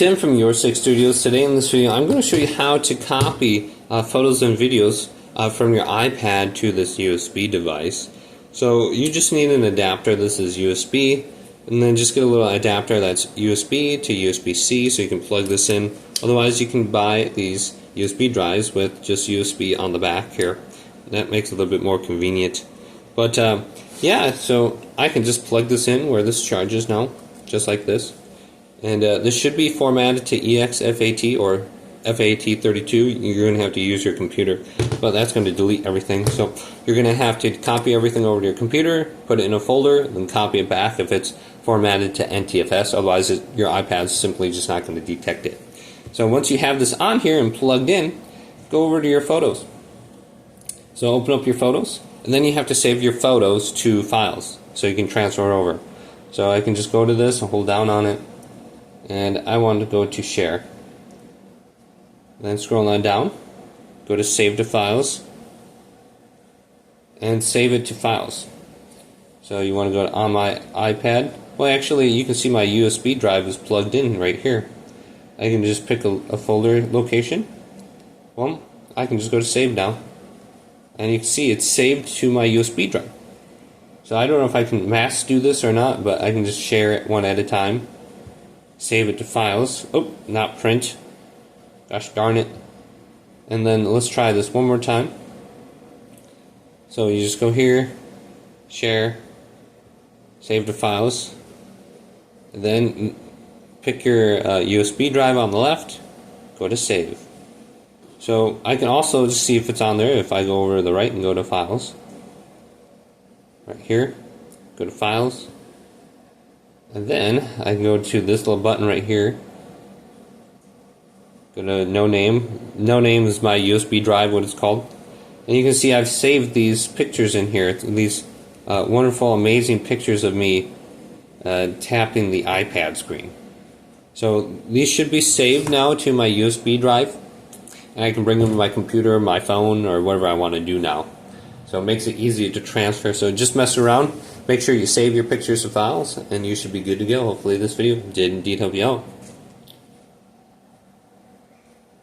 Tim from Your Six Studios. Today in this video I'm going to show you how to copy photos and videos from your iPad to this USB device. So you just need an adapter. This is USB, and then just get a little adapter that's USB to USB-C so you can plug this in. Otherwise you can buy these USB drives with just USB on the back here. That makes it a little bit more convenient. But yeah, so I can just plug this in where this charges now, just like this. And this should be formatted to exFAT or FAT32. You're going to have to use your computer, but that's going to delete everything. So you're going to have to copy everything over to your computer, put it in a folder, then copy it back if it's formatted to NTFS. Otherwise, your iPad's simply just not going to detect it. So once you have this on here and plugged in, go over to your photos. So open up your photos, and then you have to save your photos to files so you can transfer it over. So I can just go to this and hold down on it. And I want to go to share. Then scroll on down, go to save to files, and save it to files. So you want to go to on my iPad. Well, actually you can see my USB drive is plugged in right here. I can just pick a folder location. Well, I can just go to save now, and you can see it's saved to my USB drive. So I don't know if I can mass do this or not, but I can just share it one at a time. Save it to files. Oh, not print. Gosh darn it. And then let's try this one more time. So you just go here, share, save to files, and then pick your USB drive on the left, go to save. So I can also just see if it's on there if I go over to the right and go to files. Right here, go to files. And then I can go to this little button right here. Go to no name. No name is my USB drive, what it's called. And you can see I've saved these pictures in here. These wonderful, amazing pictures of me tapping the iPad screen. So these should be saved now to my USB drive. And I can bring them to my computer, my phone, or whatever I want to do now. So it makes it easier to transfer. So just mess around. Make sure you save your pictures to files, and you should be good to go. Hopefully this video did indeed help you out.